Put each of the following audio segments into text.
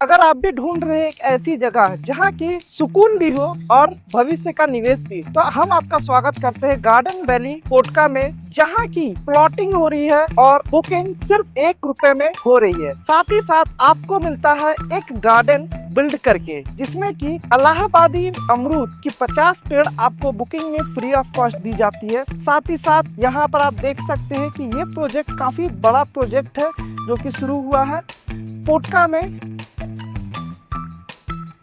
अगर आप भी ढूंढ रहे हैं एक ऐसी जगह जहां की सुकून भी हो और भविष्य का निवेश भी, तो हम आपका स्वागत करते हैं गार्डन वैली कोटका में, जहां की प्लॉटिंग हो रही है और बुकिंग सिर्फ ₹1 में हो रही है। साथ ही साथ आपको मिलता है एक गार्डन बिल्ड करके, जिसमें कि इलाहाबादी अमरूद की 50 पेड़ आपको बुकिंग में फ्री ऑफ कॉस्ट दी जाती है। साथ ही साथ यहाँ पर आप देख सकते हैं कि ये प्रोजेक्ट काफी बड़ा प्रोजेक्ट है जो कि शुरू हुआ है कोटका में।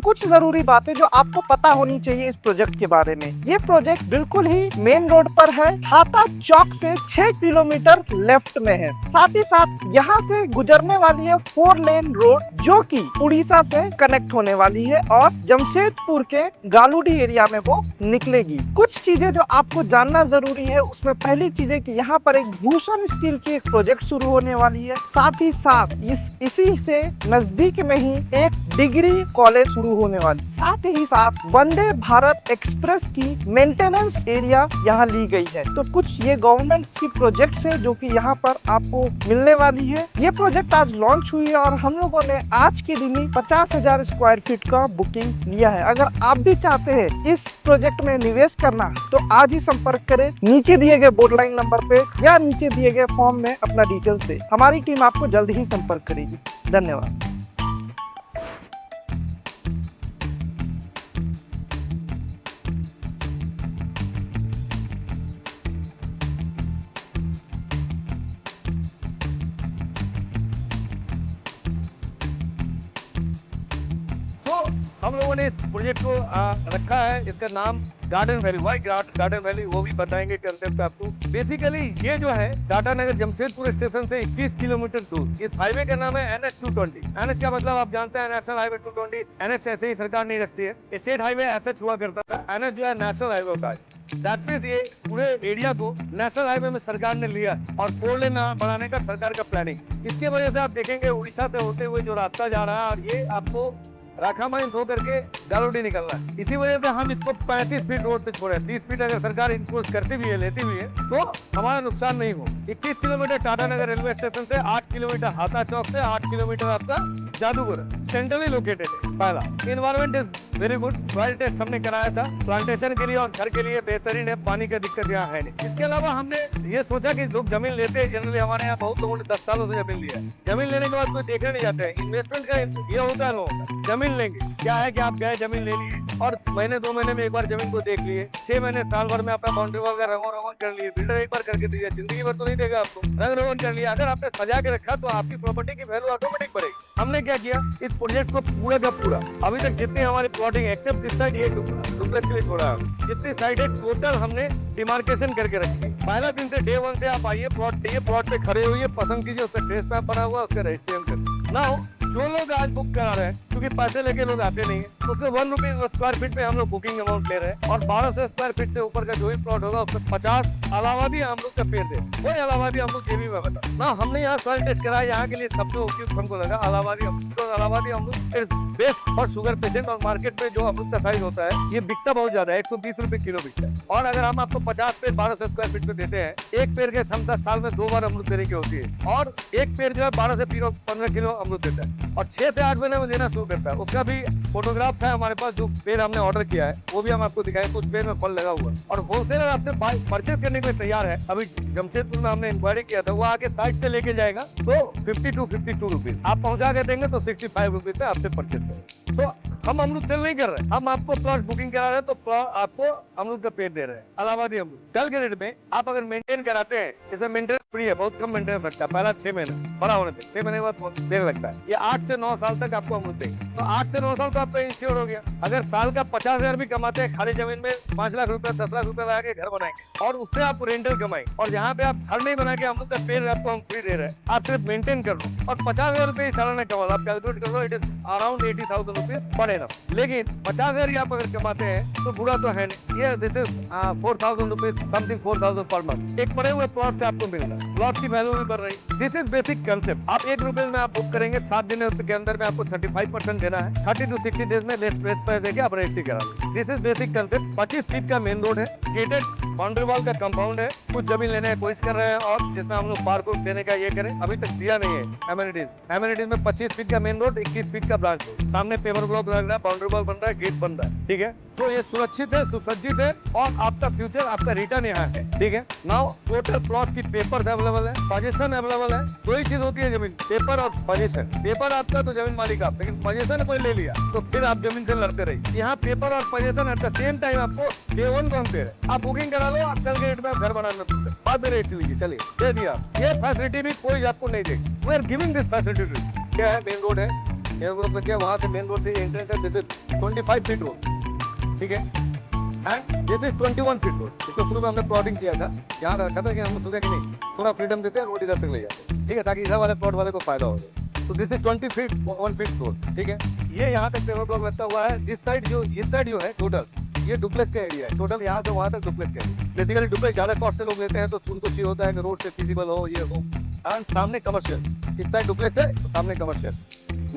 कुछ जरूरी बातें जो आपको पता होनी चाहिए इस प्रोजेक्ट के बारे में। ये प्रोजेक्ट बिल्कुल ही मेन रोड पर है, हाता चौक से 6 किलोमीटर लेफ्ट में है। साथ ही साथ यहाँ से गुजरने वाली है 4 लेन रोड जो कि उड़ीसा से कनेक्ट होने वाली है और जमशेदपुर के गालूडी एरिया में वो निकलेगी। कुछ चीजें जो आपको जानना जरूरी है, उसमें पहली चीज है कि यहाँ पर एक भूषण स्टील की एक प्रोजेक्ट शुरू होने वाली है। साथ ही साथ इसी से नजदीक में ही एक डिग्री कॉलेज शुरू होने वाली। साथ ही साथ वंदे भारत एक्सप्रेस की मेंटेनेंस एरिया यहाँ ली गई है। तो कुछ ये गवर्नमेंट की प्रोजेक्ट्स है जो कि यहाँ पर आपको मिलने वाली है। ये प्रोजेक्ट आज लॉन्च हुई है और हम लोगों ने आज के दिन ही 50,000 स्क्वायर फीट का बुकिंग लिया है। अगर आप भी चाहते हैं इस प्रोजेक्ट में निवेश करना तो आज ही संपर्क करें नीचे दिए गए बोर्ड लाइन नंबर पे या नीचे दिए गए फॉर्म में अपना डिटेल्स दे। हमारी टीम आपको जल्द ही संपर्क करेगी। धन्यवाद। हम लोगों ने इस प्रोजेक्ट को रखा है, इसका नाम Garden Valley. Why Garden Valley वो भी बताएंगे कंसेप्ट आपको। बेसिकली ये जो है टाटा नगर जमशेदपुर स्टेशन से 21 किलोमीटर दूर। इस हाईवे का नाम है NH 220। NH का मतलब आप जानते हैं, नेशनल हाईवे 220। NH ऐसे ही सरकार नहीं रखती है, स्टेट हाईवे SH हुआ करता था। NH जो है नेशनल हाईवे का है। दैट मींस ये पूरे एरिया को नेशनल हाईवे में सरकार ने लिया और 4 लेन बनाने का सरकार का प्लानिंग। इसके वजह से आप देखेंगे उड़ीसा से होते हुए जो रास्ता जा रहा है और ये आपको राखामाइन हो करके गालोडी निकलना है। इसी वजह से हम इसको 35 फीट रोड पे छोड़े। 30 फीट अगर सरकार इंपोज करती भी है, लेती भी है, तो हमारा नुकसान नहीं हो। 21 किलोमीटर टाटा नगर रेलवे स्टेशन से, 8 किलोमीटर हाथा चौक से, 8 किलोमीटर आपका जादूगर सेंट्रली लोकेटेड है। पहला environment is very good. Soil test हमने कराया था प्लांटेशन के लिए और घर के लिए बेहतरीन है। पानी का दिक्कत यहाँ है नहीं। इसके अलावा हमने ये सोचा कि लोग जमीन लेते हैं, जनरली हमारे यहाँ बहुत लोगों ने 10 सालों से जमीन लिया है। जमीन लेने के बाद कोई देखने नहीं जाते हैं। इन्वेस्टमेंट का ये होता है लोगों का, जमीन लेंगे क्या है कि आप गए जमीन ले लिए और महीने 2 महीने में एक बार जमीन को देख लिए, 6 महीने साल भर में अपना बाउंड्री वॉल का रंगों कर लिए। बिल्डर एक बार करके दिया, जिंदगी भर तो नहीं देगा आपको। रंग रोगन कर लिया, अगर आपने सजा के रखा तो आपकी प्रॉपर्टी की वैल्यू ऑटोमेटिक बढ़ेगी। हमने क्या किया, इस प्रोजेक्ट को पूरा का पूरा अभी तक जितनी हमारी प्लॉटिंग एक्सेप्ट दिस साइड ये डुप्लेक्स के लिए छोड़ा है, जितनी साइड है टोटल हमने डिमार्केशन करके रखी है। पहला दिन से डे 1 से आप आइए, प्लॉट पे खड़े हुई पसंद कीजिए, उसका ट्रेस मैप बना हुआ, उसका रजिस्ट्रेशन कर ना हो। जो लोग आज बुक करा रहे हैं, क्योंकि पैसे लेके लोग आते नहीं है, उससे ₹1 स्क्वायर फीट पे हम लोग बुकिंग अमाउंट ले रहे हैं और 1200 स्क्वायर फीट से ऊपर का जो भी प्लॉट होगा उसमें 50 इलाहाबादी अमरूद का पेड़ दे। वो इलाहाबादी अमरूद ये भी मैं बता ना, हमने यहाँ सॉइल टेस्ट कराया, यहाँ के लिए सबसे उपयुक्त हमको लगा इलाहाबादी अमरूद। तो इलाहाबादी अमरूद is best for sugar patient और मार्केट में जो अमरूद का साइज होता है ये बिकता बहुत ज्यादा है, 120 रुपए किलो बिकता है। और अगर हम आपको 50 पेड़ 1200 स्क्वायर फीट पे देते हैं, एक पेड़ के क्षमता साल में 2 बार अमरूद देने की होती है और एक पेड़ जो है 12 से 15 किलो अमरूद देता है और 6 से 8 महीने में देना शुरू करता है। उसका भी फोटोग्राफ्स है हमारे पास, जो पेड़ हमने ऑर्डर किया है वो भी हम आपको दिखाएं। कुछ पेड़ में फल लगा हुआ और होलसेलर आपसे परचेज करने के लिए तैयार है। अभी जमशेदपुर में हमने इंक्वायरी किया था, वो आके साइट से लेके जाएगा तो 52 रुपीज, आप पहुंचा के देंगे तो 65 रुपीज पे आपसे परचेज करेंगे। तो हम अमरूद सेल नहीं कर रहे हैं, हम आपको प्लॉट बुकिंग करा रहे हैं, तो आपको अमरूद का पेड़ दे रहे हैं इलाहाबादी अमरूद। कल के रेट में आप अगर मेंटेन कराते हैं, इसमें मेंटेनेंस फ्री है, बहुत कम मेंटेनेंस लगता है। पहला 6 महीने बड़ा होने तक, 6 महीने के बाद देर लगता है। ये 8 से 9 साल तक आपको अमरूद देंगे, तो 8 से 9 साल तो आपका इंश्योर हो गया। अगर साल का 50,000 भी कमाते हैं, खाली जमीन में 5 लाख रुपए 10 लाख रुपए लगा के घर बनाएंगे और उससे आप रेंटल कमाएंगे। और यहाँ पे आप घर नहीं बना के अमरूद का पेड़ आपको हम फ्री दे रहे हैं, आप सिर्फ मेंटेन कर लो और 50,000 रुपए सालाना कमा लो। आप कैलकुलेट कर लो, it is around 80,000 rupees per annum. लेकिन 50,000 आप अगर कमाते हैं तो बुरा तो है नहीं। ये this is 4,000 rupees something, 4,000 per month एक पड़े हुए प्लॉट से आपको मिल रहा है। प्लॉट की वैल्यू भी बढ़ रही। This is basic concept. आप 1 रुपए में आप बुक करेंगे, 7 दिन के अंदर में आपको 35% देना है, 30 to 60 डेज में लेस प्रेस पर देके आप रजिस्ट्री करा। This is basic concept. 25 feet का मेन रोड है, गेटेड बाउंड्री वॉल का कंपाउंड है, कुछ जमीन लेने की कोशिश कर रहे हैं और जिसमें हम लोग पार्क देने का ये करें, अभी तक दिया नहीं है। एमिनिटीज में 25 फीट का मेन रोड, 21 फीट का ब्रांच रोड, सामने पेपर ब्लॉक लग रहा है, बाउंड्री वॉल बन रहा है, गेट बन रहा है, ठीक है। तो ये सुरक्षित है, सुसज्जित है और आपका फ्यूचर, आपका रिटर्न यहाँ है, ठीक है। नाउ टोटल प्लॉट की पेपर अवेलेबल है, पोजीशन अवेलेबल है। दो ही चीज होती है जमीन, पेपर और पोजीशन। पेपर आपका तो जमीन मालिक आप, लेकिन पोजीशन कोई ले लिया तो फिर आप जमीन से लड़ते रहिए। यहाँ पेपर और position at the same time आपको डे 1 को हम दे रहे हैं। आप बुकिंग करा लो, आप कल के डेट में आप घर बनाना सकते, बाद में रेट लीजिए, चलिए दे दिया। ये फैसिलिटी भी कोई आपको नहीं देगी। We are giving this facility. क्या है, मेन रोड है, मेन रोड पे क्या, वहाँ से मेन रोड से एंट्रेंस है, दिस इज 25 फीट रोड, ठीक है, and this is 21 feet road. इसको शुरू में हमने प्लॉटिंग किया था, यहाँ रखा था कि हम सोचा कि नहीं थोड़ा फ्रीडम देते हैं, रोड इधर तक ले जाते हैं, ठीक है, ताकि इधर वाले प्लॉट वाले को फायदा हो जाए। तो this is 20 feet 1 feet road, ठीक है। ये यहाँ तक पेपर ब्लॉक लगता हुआ है। इस साइड जो है टोटल ये डुप्लेक्स का एरिया है, टोटल यहाँ से वहाँ तक डुप्लेक्स का एरिया। बेसिकली डुप्लेक्स ज्यादा कॉस्ट से लोग लेते हैं, तो उनको चाहिए होता है कि रोड से फिजिबल हो, ये हो, एंड सामने कमर्शियल। इस साइड डुप्लेक्स है, सामने कमर्शियल।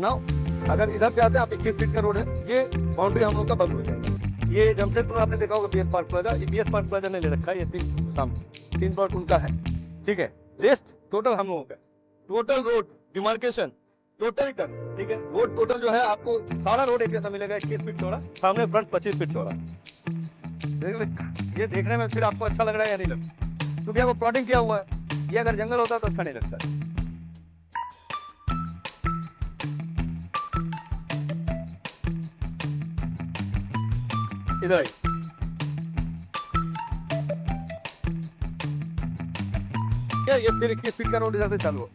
नाउ अगर इधर से आते हैं, आप 21 फीट का रोड है, ये बाउंड्री हम लोग का बंद हो जाएगा। ये जमशेदपुर आपने देखा होगा बीएस पार्क प्लाजा, ये बीएस पार्क प्लाजा ने ले रखा है, ये 3 प्लॉट उनका है, ठीक है। रेस्ट टोटल हम लोगों का, total road demarcation total ton, ठीक है। रोड टोटल जो है आपको सारा रोड एक जैसा मिलेगा, 21 फीट चौड़ा, सामने फ्रंट 25 फीट चौड़ा। ये देखने में फिर आपको अच्छा लग रहा है या नहीं लगता, क्योंकि आपको प्लॉटिंग किया हुआ है। ये अगर जंगल होता तो अच्छा नहीं लगता। इधर क्या, ये फिर 21 फीट का रोड इधर से चालू हो,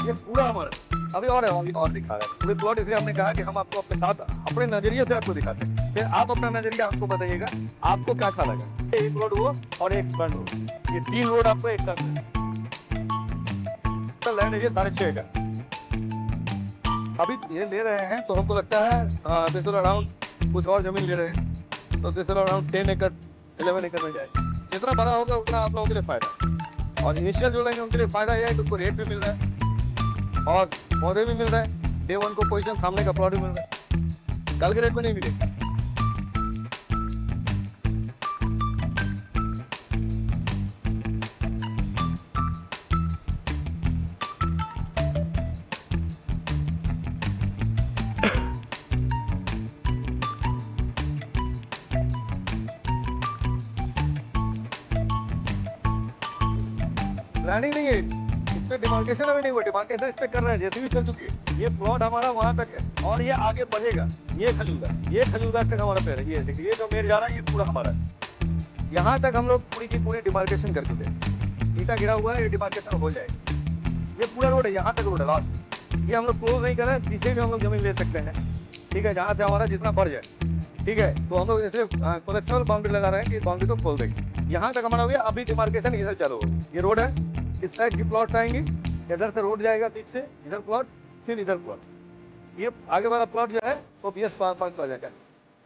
ये पूरा हमारा अभी और दिखा रहा है पूरे प्लॉट। इसलिए हमने कहा कि हम आपको अपने साथ, अपने नजरिए से आपको दिखाते हैं, फिर आप अपना नजरिया हमको बताइएगा आपको क्या अच्छा लगा। एक रोड वो और एक फ्रंट रोड, ये 3 रोड आपको एक साथ लैंड एरिया 6.5 का अभी ये ले रहे हैं। तो हमको लगता है दिस इज अराउंड, कुछ और जमीन ले रहे हैं, तो दिस इज अराउंड 10 एकड़ 11 एकड़ में जाएगा। जितना बड़ा होगा उतना आप लोगों के लिए फायदा, और इनिशियल जो लेंगे उनके लिए फायदा यह है कि उनको रेट भी मिल रहा है और पौधे भी मिल रहा है, डे 1 को पोजीशन, सामने का प्लॉट भी मिल रहा है, कल के रेट में नहीं मिलेगा। प्लानिंग नहीं है, इस पे डिमार्केशन अभी नहीं हुआ, डिमार्केशन इस पे कर रहे हैं, जैसे भी चल चुकी है। ये प्लॉट हमारा वहां तक है और ये आगे बढ़ेगा। ये खजूरदार तक हमारा पेड़ है, ये देखिए, ये जो मेर जा रहा है ये पूरा हमारा है। यहाँ तक हम लोग पूरी की पूरी डिमार्केशन कर चुके हैं, ईटा गिरा हुआ है, ये डिमार्केशन हो जाएगा। ये पूरा रोड है, यहाँ तक रोड है लास्ट, ये हम लोग क्लोज नहीं कर रहे हैं, पीछे भी हम लोग जमीन ले सकते हैं, ठीक है, जहाँ से हमारा जितना बढ़ जाए, ठीक है। तो हम लोग जैसे कोलेक्शनल बाउंड्री लगा रहे हैं कि बाउंड्री को खोल देंगे। यहाँ तक हमारा हो गया, अभी डिमार्केशन इधर चालू हो, ये रोड है, इस साइड की प्लॉट आएंगे, इधर से रोड जाएगा बीच से, इधर प्लॉट, फिर इधर प्लॉट। ये आगे वाला प्लॉट जो है वो बीएस पार्क आ जाएगा।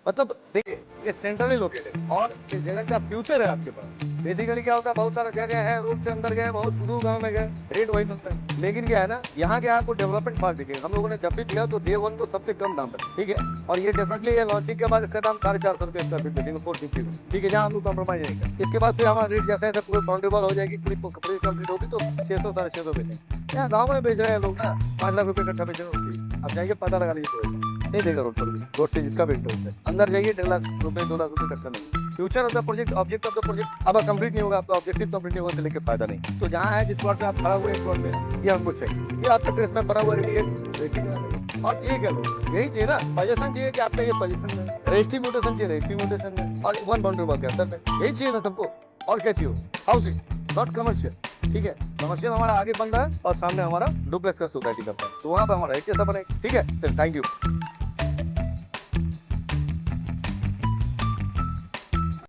मतलब देखिए, ये सेंट्रली लोकेटेड है और इस जगह का फ्यूचर है आपके पास। बेसिकली क्या होता है, बहुत सारा जगह है, रोड से अंदर गए, बहुत सुदूर गांव में गए, रेट वही मिलता है। लेकिन क्या है ना, यहाँ के आपको डेवलपमेंट फास्ट दिखेगा। हम लोगों ने जब भी दिया तो डे 1 तो सबसे कम दाम है, ठीक है। और ये डेफिनेटली ये लॉन्चिंग के बाद इसका दाम 450 रुपये स्क्वायर फीट में 450, ठीक है, जहाँ हम लोग कॉम्प्रोमाइज नहीं करते। इसके बाद फिर हमारा रेट जैसे जैसे पूरी बाउंड्री वॉल हो जाएगी, पूरी कंप्लीट होगी तो 600 650 बेचेंगे। यहाँ गाँव में बेच रहे हैं लोग ना, 5 लाख रुपये कट्ठा बेच रहे हैं। अब जाइए पता लगा लीजिए, नहीं देगा रोड पर भी, रोड से जिसका भी इंटरेस्ट है, अंदर जाइए 1.5 लाख रुपए 2 लाख रुपए कट्ठा नहीं। Future of the project, object of the project अब कंप्लीट नहीं होगा, आपका ऑब्जेक्टिव कंप्लीट नहीं होगा तो लेके फायदा नहीं। तो जहाँ है जिस प्लॉट पे आप खड़ा हुए प्लॉट पे, ये हमको चाहिए, ये आपका ट्रेस में बना हुआ रेडी है, और ये क्या यही चाहिए ना, पोजीशन चाहिए कि आपका ये पोजीशन में, रजिस्ट्री म्यूटेशन चाहिए रजिस्ट्री म्यूटेशन में, और 1 बाउंड्री वॉल के अंदर में, यही चाहिए ना सबको। और क्या चाहिए, हाउसिंग नॉट कमर्शियल, ठीक है। कमर्शियल हमारा आगे बन रहा है और सामने हमारा डुप्लेक्स का सोसाइटी करता है, तो वहाँ पे हमारा एक जैसा बनेगा, ठीक है। चल, थैंक यू।